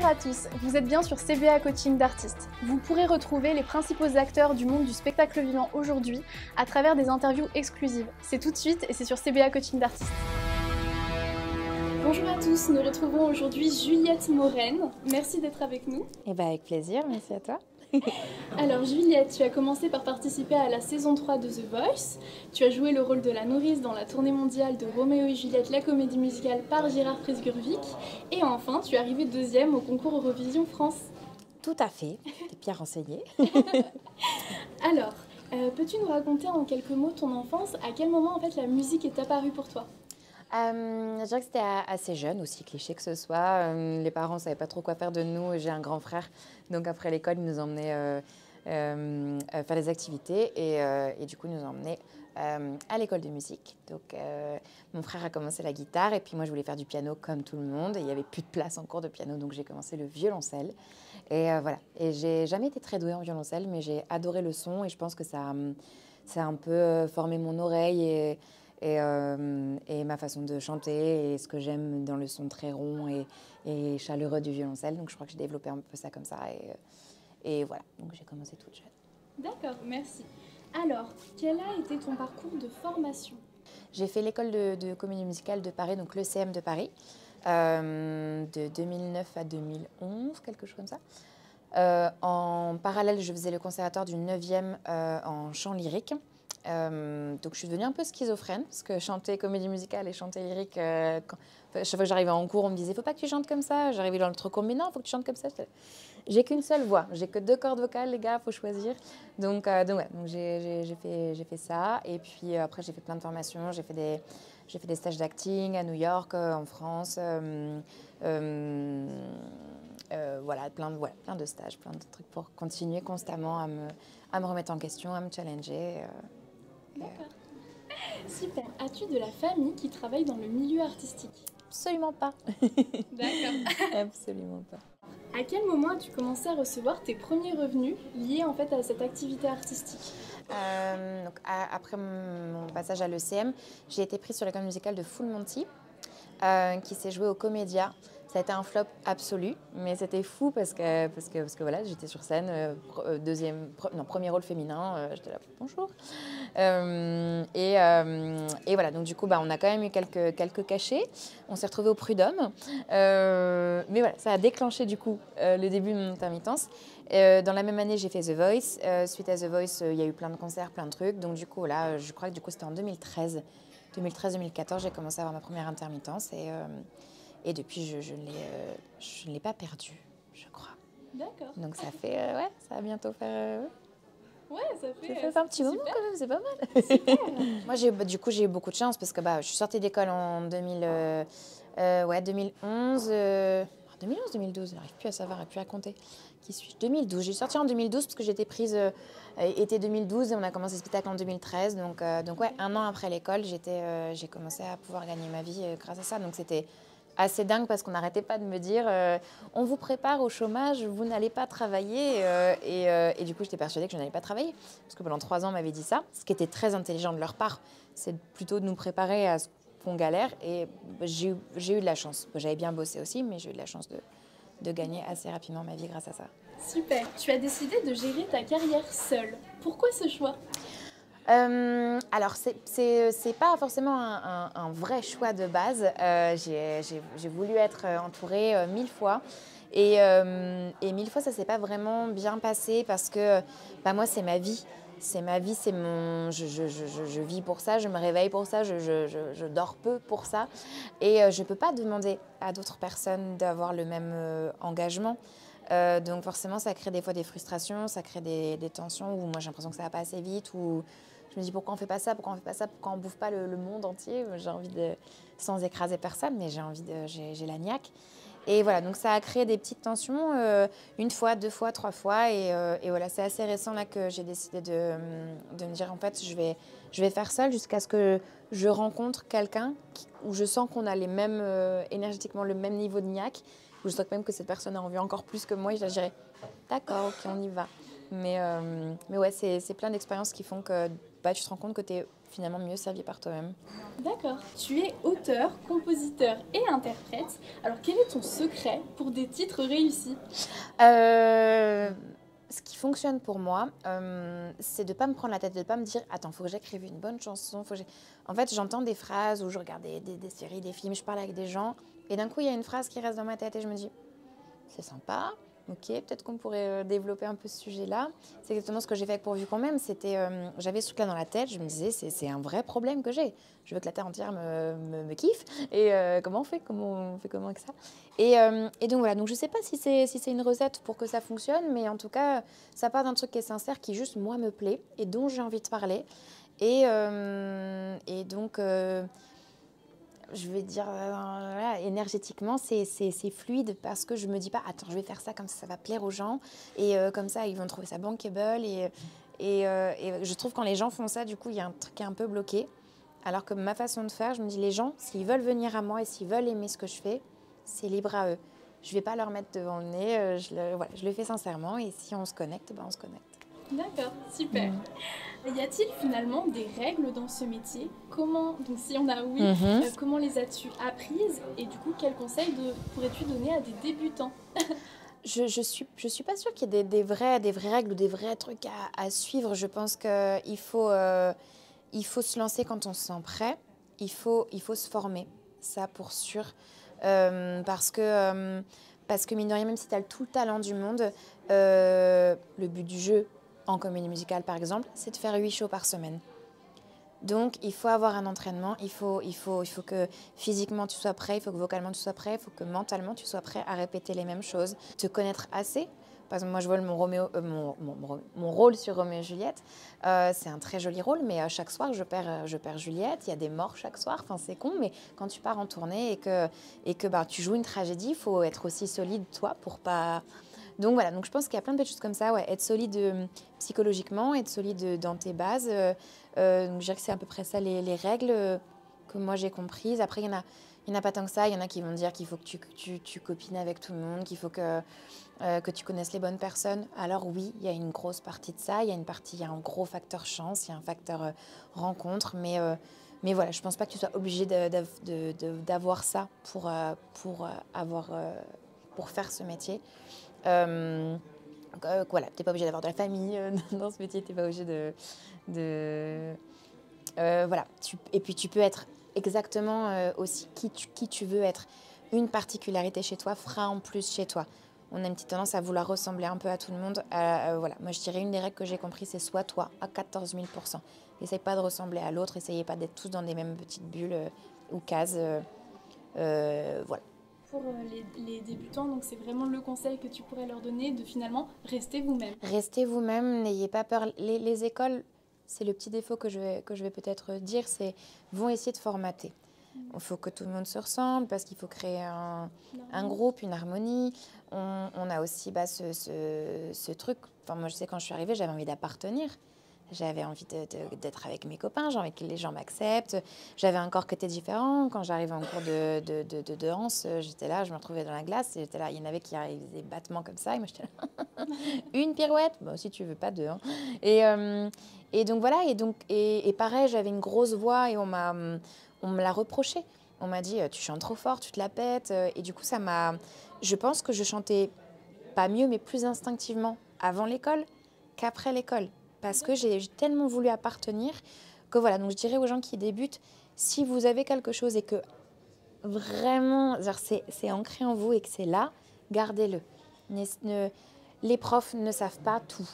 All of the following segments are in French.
Bonjour à tous, vous êtes bien sur CBA Coaching d'artistes. Vous pourrez retrouver les principaux acteurs du monde du spectacle vivant aujourd'hui à travers des interviews exclusives. C'est tout de suite et c'est sur CBA Coaching d'artistes. Bonjour à tous, nous retrouvons aujourd'hui Juliette Moren. Merci d'être avec nous. Eh ben avec plaisir, merci à toi. Alors Juliette, tu as commencé par participer à la saison 3 de The Voice. Tu as joué le rôle de la nourrice dans la tournée mondiale de Roméo et Juliette, la comédie musicale par Gérard Presgurvic. Et enfin, tu es arrivée deuxième au concours Eurovision France. Tout à fait, t'es bien renseignée. Alors, peux-tu nous raconter en quelques mots ton enfance? À quel moment en fait la musique est apparue pour toi? Je dirais que c'était assez jeune, aussi cliché que ce soit. Les parents ne savaient pas trop quoi faire de nous. J'ai un grand frère, donc après l'école, ils nous emmenaient faire des activités et du coup, ils nous emmenaient à l'école de musique. Donc, mon frère a commencé la guitare et puis moi, je voulais faire du piano comme tout le monde. Et il n'y avait plus de place en cours de piano, donc j'ai commencé le violoncelle. Et voilà. Et j'ai jamais été très douée en violoncelle, mais j'ai adoré le son et je pense que ça a un peu formé mon oreille et ma façon de chanter et ce que j'aime dans le son très rond et chaleureux du violoncelle. Donc je crois que j'ai développé un peu ça comme ça et voilà, donc j'ai commencé toute jeune. D'accord, merci. Alors, quel a été ton parcours de formation? J'ai fait l'école de comédie musicale de Paris, donc l'ECM de Paris, de 2009 à 2011, quelque chose comme ça. En parallèle, je faisais le conservatoire du 9e en chant lyrique. Donc je suis devenue un peu schizophrène parce que chanter comédie musicale et chanter lyrique, chaque fois que j'arrivais en cours, on me disait faut pas que tu chantes comme ça. J'arrivais dans le cours, mais non, faut que tu chantes comme ça. J'ai qu'une seule voix, j'ai que 2 cordes vocales, les gars, faut choisir. Donc j'ai fait ça. Et puis après, j'ai fait plein de formations. J'ai fait des stages d'acting à New York, en France. Voilà, plein de stages, plein de trucs pour continuer constamment à me remettre en question, à me challenger. D'accord. Super. As-tu de la famille qui travaille dans le milieu artistique? Absolument pas. D'accord. Absolument pas. À quel moment as-tu commencé à recevoir tes premiers revenus liés en fait à cette activité artistique? Donc, après mon passage à l'ECM, j'ai été prise sur l'école musicale de Full Monty, qui s'est jouée au Comédia. Ça a été un flop absolu, mais c'était fou parce que voilà, j'étais sur scène, premier rôle féminin, j'étais là, bonjour. Et voilà, donc du coup, on a quand même eu quelques cachets. On s'est retrouvés au Prud'homme, mais voilà, ça a déclenché du coup le début de mon intermittence. Dans la même année, j'ai fait The Voice. Suite à The Voice, il y a eu plein de concerts, plein de trucs. Donc du coup, là, je crois que du coup, c'était en 2013. 2013-2014, j'ai commencé à avoir ma première intermittence et depuis, je ne l'ai pas perdue, je crois. D'accord. Donc ça fait, ça va bientôt faire... Ouais, ça fait un petit moment super. quand même, c'est pas mal. Super. Moi, j'ai eu beaucoup de chance parce que je suis sortie d'école en 2011. 2011-2012, je n'arrive plus à savoir, plus à compter. Qui suis-je? 2012. J'ai sorti en 2012 parce que j'étais prise été 2012 et on a commencé le spectacle en 2013. Donc ouais, un an après l'école, j'ai commencé à pouvoir gagner ma vie grâce à ça. Donc c'était assez dingue parce qu'on n'arrêtait pas de me dire on vous prépare au chômage, vous n'allez pas travailler. Et du coup, j'étais persuadée que je n'allais pas travailler. Parce que pendant 3 ans, on m'avait dit ça, ce qui était très intelligent de leur part. C'est plutôt de nous préparer à ce qu'on galère. Et j'ai eu de la chance. J'avais bien bossé aussi, mais j'ai eu de la chance de gagner assez rapidement ma vie grâce à ça. Super. Tu as décidé de gérer ta carrière seule. Pourquoi ce choix? Alors, c'est pas forcément un vrai choix de base. J'ai voulu être entourée 1000 fois. Et 1000 fois, ça s'est pas vraiment bien passé parce que moi, c'est ma vie. C'est ma vie, c'est mon... Je vis pour ça, je me réveille pour ça, je dors peu pour ça. Et je peux pas demander à d'autres personnes d'avoir le même engagement. Donc forcément, ça crée des fois des frustrations, ça crée des tensions où moi, j'ai l'impression que ça va pas assez vite, où je me dis pourquoi on fait pas ça, pourquoi on fait pas ça, pourquoi on bouffe pas le monde entier. J'ai envie de, sans écraser personne, mais j'ai la niaque. Et voilà, donc ça a créé des petites tensions, 1 fois, 2 fois, 3 fois. Et voilà, c'est assez récent là que j'ai décidé de me dire en fait, je vais faire seule jusqu'à ce que je rencontre quelqu'un où je sens qu'on a les mêmes, énergétiquement le même niveau de niaque, où je sens même que cette personne a envie encore plus que moi et je dirais d'accord, ok, on y va. Mais ouais, c'est plein d'expériences qui font que bah, tu te rends compte que tu es finalement mieux servi par toi-même. D'accord. Tu es auteur, compositeur et interprète. Alors quel est ton secret pour des titres réussis? Ce qui fonctionne pour moi, c'est de ne pas me prendre la tête, de ne pas me dire « Attends, il faut que j'écrive une bonne chanson. En fait, j'entends des phrases où je regarde des séries, des films, je parle avec des gens et d'un coup, il y a une phrase qui reste dans ma tête et je me dis « C'est sympa, ok, peut-être qu'on pourrait développer un peu ce sujet-là. » C'est exactement ce que j'ai fait avec Pourvu qu'on m'aime. J'avais ce truc-là dans la tête, je me disais « C'est un vrai problème que j'ai. Je veux que la terre entière me kiffe. Et comment on fait comment avec ça ?» Et donc voilà, donc je ne sais pas si c'est une recette pour que ça fonctionne, mais en tout cas, ça part d'un truc qui est sincère, qui juste moi me plaît et dont j'ai envie de parler. Et donc, je vais dire, voilà, énergétiquement, c'est fluide parce que je ne me dis pas, attends, je vais faire ça comme ça va plaire aux gens. Et comme ça, ils vont trouver ça bankable. Et je trouve quand les gens font ça, du coup, il y a un truc qui est un peu bloqué. Alors que ma façon de faire, je me dis, les gens, s'ils veulent venir à moi et s'ils veulent aimer ce que je fais, c'est libre à eux. Je ne vais pas leur mettre devant le nez, je le fais sincèrement et si on se connecte, ben on se connecte. D'accord, super. Y a-t-il finalement des règles dans ce métier? Comment, donc si on a oui, comment les as-tu apprises? Et du coup, quels conseils pourrais-tu donner à des débutants? Je suis pas sûre qu'il y ait des vraies règles ou des vrais trucs à suivre. Je pense qu'il faut se lancer quand on se sent prêt. Il faut se former, ça pour sûr. Parce que mine de rien, même si tu as tout le talent du monde, le but du jeu en comédie musicale par exemple, c'est de faire 8 shows par semaine. Donc il faut avoir un entraînement, il faut que physiquement tu sois prêt, il faut que vocalement tu sois prêt, il faut que mentalement tu sois prêt à répéter les mêmes choses, te connaître assez. Parce que moi je vois mon rôle sur Roméo et Juliette, c'est un très joli rôle, mais chaque soir je perds Juliette, il y a des morts chaque soir, enfin c'est con, mais quand tu pars en tournée et que bah, tu joues une tragédie, il faut être aussi solide toi pour pas... Donc voilà, donc je pense qu'il y a plein de petites choses comme ça, ouais, être solide psychologiquement, être solide dans tes bases, donc je dirais que c'est à peu près ça les règles que moi j'ai comprises. Après il y en a pas tant que ça, il y en a qui vont dire qu'il faut que tu copines avec tout le monde, qu'il faut que tu connaisses les bonnes personnes. Alors oui, il y a une grosse partie de ça, il y a un gros facteur chance, il y a un facteur rencontre, mais voilà, je pense pas que tu sois obligé d'avoir ça pour faire ce métier. Voilà, t'es pas obligé d'avoir de la famille dans ce métier, t'es pas obligé voilà. Et puis tu peux être exactement aussi qui tu veux être. Une particularité chez toi fera en plus chez toi. On a une petite tendance à vouloir ressembler un peu à tout le monde. Voilà. Moi, je dirais une des règles que j'ai comprises, c'est sois toi à 14 000 %. N'essaye pas de ressembler à l'autre, essayez pas d'être tous dans des mêmes petites bulles ou cases. Voilà. Pour les débutants, donc c'est vraiment le conseil que tu pourrais leur donner de finalement rester vous-même. Restez vous-même, n'ayez pas peur. Les écoles, c'est le petit défaut que je vais peut-être dire, c'est vont essayer de formater. Il faut que tout le monde se ressemble parce qu'il faut créer un groupe, une harmonie. On a aussi ce truc. Enfin, moi, je sais, quand je suis arrivée, j'avais envie d'appartenir. J'avais envie d'être avec mes copains, j'ai envie que les gens m'acceptent. J'avais un corps qui était différent. Quand j'arrivais en cours de danse, j'étais là, je me retrouvais dans la glace. J'étais là, il y en avait qui arrivaient des battements comme ça. Et moi, j'étais là, une pirouette. Bon, si tu veux, pas deux. Hein. Et donc, voilà. Et pareil, j'avais une grosse voix et on me l'a reproché. On m'a dit, tu chantes trop fort, tu te la pètes. Et du coup, je pense que je chantais pas mieux, mais plus instinctivement avant l'école qu'après l'école. Parce que j'ai tellement voulu appartenir que voilà. Donc je dirais aux gens qui débutent, si vous avez quelque chose et que vraiment c'est ancré en vous et que c'est là, gardez-le. Les profs ne savent pas tout.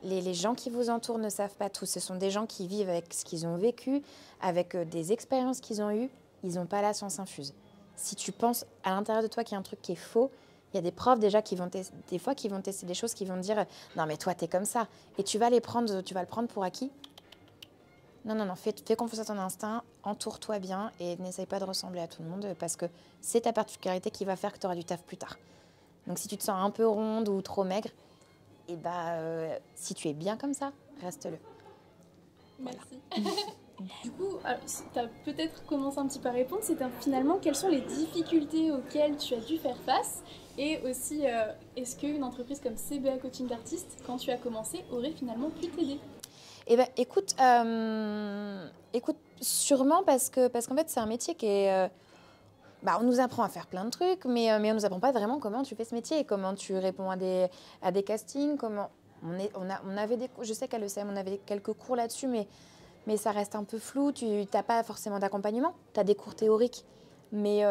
Les gens qui vous entourent ne savent pas tout. Ce sont des gens qui vivent avec ce qu'ils ont vécu, avec des expériences qu'ils ont eues. Ils n'ont pas la science infuse. Si tu penses à l'intérieur de toi qu'il y a un truc qui est faux, il y a des profs déjà qui vont tester des choses, qui vont te dire « Non mais toi t'es comme ça ». Et tu vas le prendre pour acquis. Non, fais confiance à ton instinct, entoure-toi bien et n'essaye pas de ressembler à tout le monde parce que c'est ta particularité qui va faire que tu auras du taf plus tard. Donc si tu te sens un peu ronde ou trop maigre, et si tu es bien comme ça, reste-le. Merci. Voilà. Du coup, tu as peut-être commencé un petit peu à répondre, c'est finalement quelles sont les difficultés auxquelles tu as dû faire face et aussi est-ce qu'une entreprise comme CBA Coaching d'artistes, quand tu as commencé, aurait finalement pu t'aider? Eh ben, écoute, sûrement parce qu'en fait, c'est un métier qui est... on nous apprend à faire plein de trucs, mais on nous apprend pas vraiment comment tu fais ce métier, comment tu réponds à des castings, comment... On avait je sais qu'à l'ECM, on avait quelques cours là-dessus, mais ça reste un peu flou. Tu n'as pas forcément d'accompagnement. Tu as des cours théoriques. Mais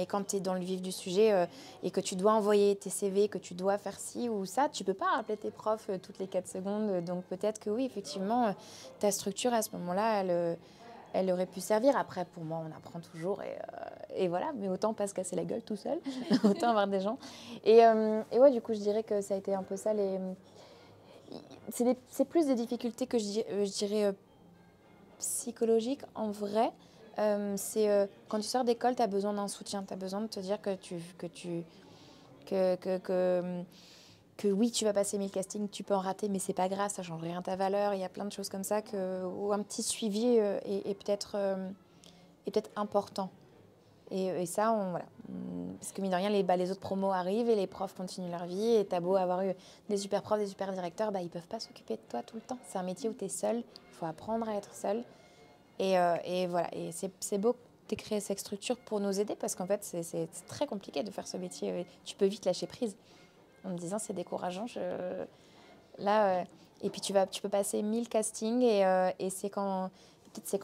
quand tu es dans le vif du sujet et que tu dois envoyer tes CV, que tu dois faire ci ou ça, tu ne peux pas rappeler tes profs toutes les 4 secondes. Donc peut-être que oui, effectivement, ta structure à ce moment-là, elle aurait pu servir. Après, pour moi, on apprend toujours et voilà. Mais autant pas se casser la gueule tout seul, autant avoir des gens. Et ouais, du coup, je dirais que ça a été un peu ça. C'est plus des difficultés que je dirais psychologiques en vrai. Quand tu sors d'école, tu as besoin d'un soutien. Tu as besoin de te dire que oui, tu vas passer 1000 castings, tu peux en rater, mais c'est pas grave, ça change rien à ta valeur. Il y a plein de choses comme ça où un petit suivi est peut-être important. Et ça, voilà. Parce que mine de rien, les autres promos arrivent et les profs continuent leur vie. Et t'as beau avoir eu des super profs, des super directeurs, ils peuvent pas s'occuper de toi tout le temps. C'est un métier où tu es seul, il faut apprendre à être seul. Et voilà, et c'est beau que tu aies créé cette structure pour nous aider parce qu'en fait, c'est très compliqué de faire ce métier. Tu peux vite lâcher prise en me disant c'est décourageant. Et puis tu peux passer 1000 castings et c'est quand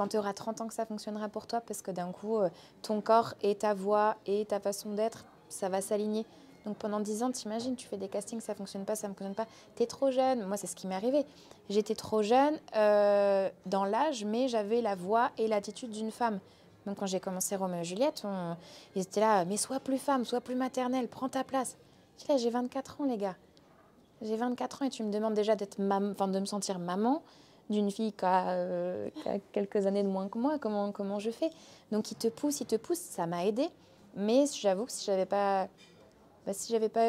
tu auras 30 ans que ça fonctionnera pour toi parce que d'un coup, ton corps et ta voix et ta façon d'être, ça va s'aligner. Donc pendant 10 ans, t'imagines, tu fais des castings, ça ne fonctionne pas, ça ne fonctionne pas. Tu es trop jeune. Moi, c'est ce qui m'est arrivé. J'étais trop jeune dans l'âge, mais j'avais la voix et l'attitude d'une femme. Donc quand j'ai commencé Roméo et Juliette, ils étaient là, mais sois plus femme, sois plus maternelle, prends ta place. Je dis là, j'ai 24 ans, les gars. J'ai 24 ans et tu me demandes déjà de me sentir maman d'une fille qui a quelques années de moins que moi. Comment je fais? Donc il te pousse, ça m'a aidée. Mais j'avoue que si j'avais pas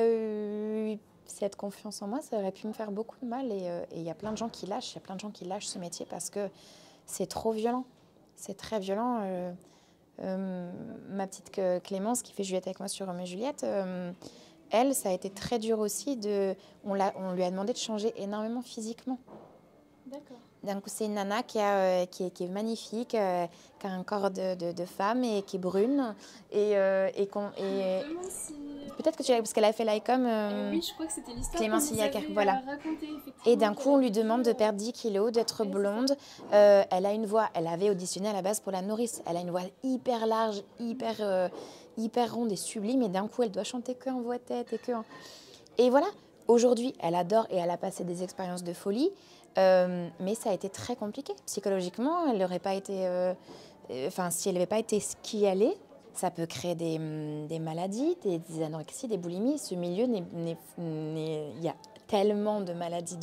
eu cette confiance en moi, ça aurait pu me faire beaucoup de mal. Et il y a plein de gens qui lâchent. Il y a plein de gens qui lâchent ce métier parce que c'est trop violent. C'est très violent. Ma petite Clémence qui fait Juliette avec moi sur Roméo et Juliette, elle, ça a été très dur aussi. On lui a demandé de changer énormément physiquement. D'accord. Donc c'est une nana qui est magnifique, qui a un corps de femme et qui est brune. Peut-être que tu l'as, parce qu'elle a fait l'ICOM. Oui, je crois que c'était l'histoire Clémence que vous Iliac, avez voilà. racontée, effectivement. Et d'un coup, on lui demande de perdre 10 kilos, d'être blonde. Elle a une voix, elle avait auditionné à la base pour La Nourrice. Elle a une voix hyper large, hyper ronde et sublime. Et d'un coup, elle doit chanter que en voix tête Et voilà, aujourd'hui, elle adore et elle a passé des expériences de folie. Mais ça a été très compliqué. Psychologiquement, elle n'aurait pas été... si elle n'avait pas été ce qui allait, ça peut créer des maladies, des anorexies, des boulimies. Ce milieu, il y a tellement de maladies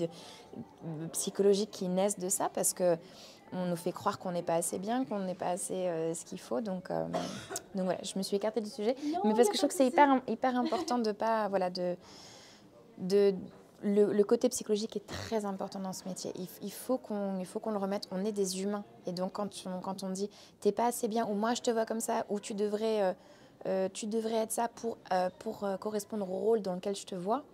psychologiques qui naissent de ça parce que on nous fait croire qu'on n'est pas assez bien, qu'on n'est pas assez ce qu'il faut. Donc voilà, je me suis écartée du sujet. Non, mais parce que je trouve que c'est hyper important de pas... Voilà, le côté psychologique est très important dans ce métier. Il faut qu'on le remette. On est des humains. Et donc, quand on dit « t'es pas assez bien » ou « moi, je te vois comme ça » ou « tu devrais être ça pour correspondre au rôle dans lequel je te vois »,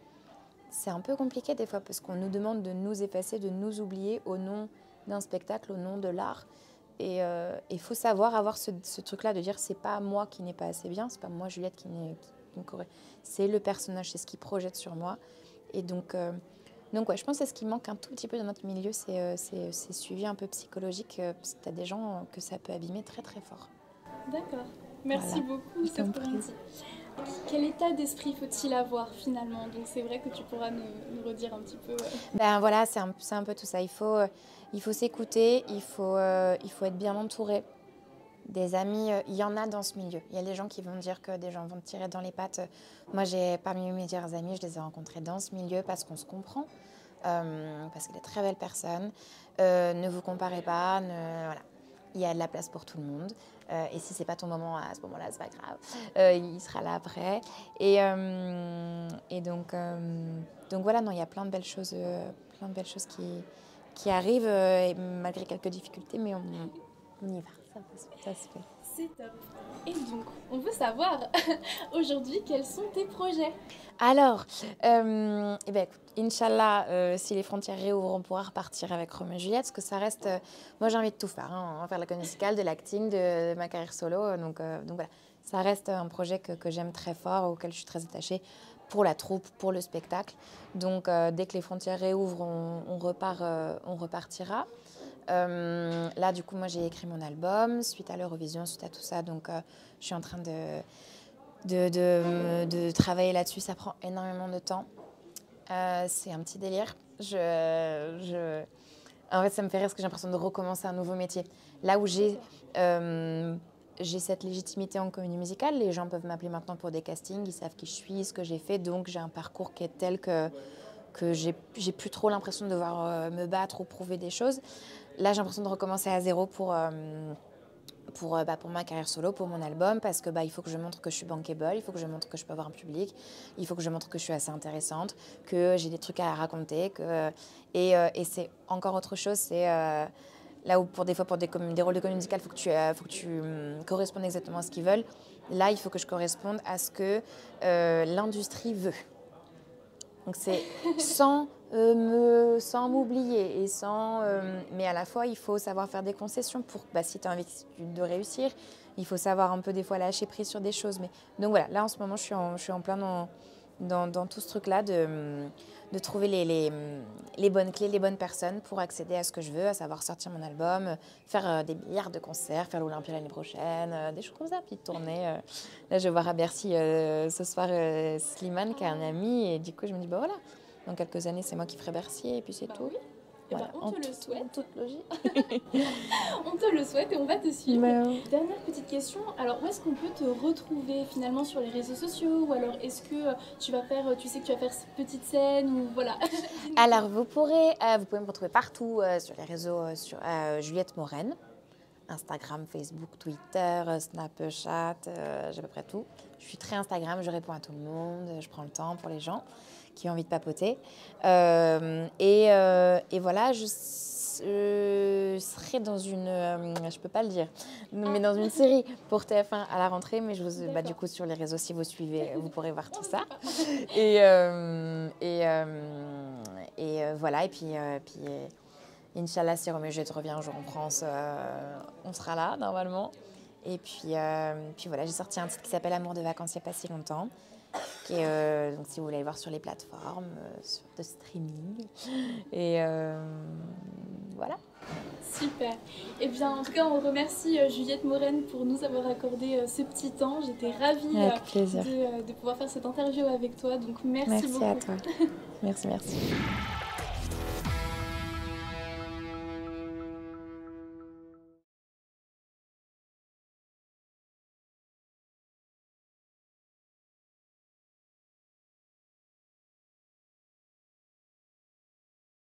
c'est un peu compliqué des fois parce qu'on nous demande de nous effacer, de nous oublier au nom d'un spectacle, au nom de l'art. Et il faut savoir avoir ce truc-là de dire « c'est pas moi qui n'ai pas assez bien, c'est pas moi, Juliette, qui c'est le personnage, c'est ce qu'il projette sur moi. » Et donc ouais, je pense que c'est ce qui manque un tout petit peu dans notre milieu, c'est suivi un peu psychologique, parce que tu as des gens que ça peut abîmer très très fort. D'accord. Merci beaucoup, cette Corentie. Quel état d'esprit faut-il avoir finalement? Donc c'est vrai que tu pourras nous redire un petit peu. Ben voilà, c'est un peu tout ça. Il faut s'écouter, il faut être bien entouré. Des amis, il y en a dans ce milieu. Il y a des gens qui vont dire que des gens vont te tirer dans les pattes. Moi, parmi mes meilleurs amis, je les ai rencontrés dans ce milieu parce qu'on se comprend, parce qu'il y a de très belles personnes. Ne vous comparez pas, voilà. Il y a de la place pour tout le monde. Et si c'est pas ton moment à ce moment-là, c'est pas grave. Il sera là après. Et donc voilà, non, il y a plein de belles choses qui arrivent, et malgré quelques difficultés, mais on y va. Ça se fait. C'est top. Et donc, on veut savoir aujourd'hui quels sont tes projets. Alors, eh ben, écoute, Inch'Allah, si les frontières réouvrent, on pourra repartir avec Roméo et Juliette, parce que ça reste... moi, j'ai envie de tout faire, hein, faire la comédie musicale, de l'acting, de ma carrière solo. Donc voilà, ça reste un projet que j'aime très fort, auquel je suis très attachée, pour la troupe, pour le spectacle. Donc, dès que les frontières réouvrent, on repartira. Là, du coup, moi, j'ai écrit mon album, suite à l'Eurovision, suite à tout ça. Donc, je suis en train de travailler là-dessus. Ça prend énormément de temps. C'est un petit délire. En fait, ça me fait rire parce que j'ai l'impression de recommencer un nouveau métier. Là où j'ai cette légitimité en comédie musicale, les gens peuvent m'appeler maintenant pour des castings, ils savent qui je suis, ce que j'ai fait, donc j'ai un parcours qui est tel que j'ai plus trop l'impression de devoir me battre ou prouver des choses. Là, j'ai l'impression de recommencer à zéro pour ma carrière solo, pour mon album, parce que il faut que je montre que je suis bankable, il faut que je montre que je peux avoir un public, il faut que je montre que je suis assez intéressante, que j'ai des trucs à raconter, et c'est encore autre chose, c'est là où pour des rôles de comédie musicale, il faut que tu correspondes exactement à ce qu'ils veulent. Là, il faut que je corresponde à ce que l'industrie veut. Donc c'est sans m'oublier, mais à la fois il faut savoir faire des concessions pour si tu as envie de réussir, il faut savoir un peu des fois lâcher prise sur des choses. Donc voilà, là en ce moment je suis en plein dans tout ce truc-là de trouver les bonnes clés, les bonnes personnes pour accéder à ce que je veux, à savoir sortir mon album, faire des milliards de concerts, faire l'Olympia l'année prochaine, des choses comme ça, puis tourner. Là, je vais voir à Bercy ce soir Slimane, qui est un ami, et du coup, je me dis, voilà, dans quelques années, c'est moi qui ferai Bercy, et puis c'est tout. Oui. Voilà, on te le souhaite. En toute logique. On te le souhaite et on va te suivre. Dernière petite question, alors où est-ce qu'on peut te retrouver finalement sur les réseaux sociaux, ou alors est-ce que tu sais que tu vas faire cette petite scène, ou voilà. Alors vous pouvez me retrouver partout sur les réseaux, sur Juliette Moren, Instagram, Facebook, Twitter, Snapchat, j'ai à peu près tout. Je suis très Instagram, je réponds à tout le monde, je prends le temps pour les gens qui ont envie de papoter. Et voilà, je serai dans une, je peux pas le dire, mais dans une série pour TF1 à la rentrée, mais du coup sur les réseaux, si vous suivez, vous pourrez voir tout ça. Et voilà, et puis Inch'Allah, si Roméo et Juliette revient un jour en France, on sera là normalement. Et puis voilà, j'ai sorti un titre qui s'appelle Amour de vacances il n'y a pas si longtemps. Donc si vous voulez aller voir sur les plateformes de streaming. Et voilà. Super. Et bien en tout cas on remercie Juliette Moren pour nous avoir accordé ce petit temps. J'étais ravie de pouvoir faire cette interview avec toi. Donc merci beaucoup. Merci à toi. Merci.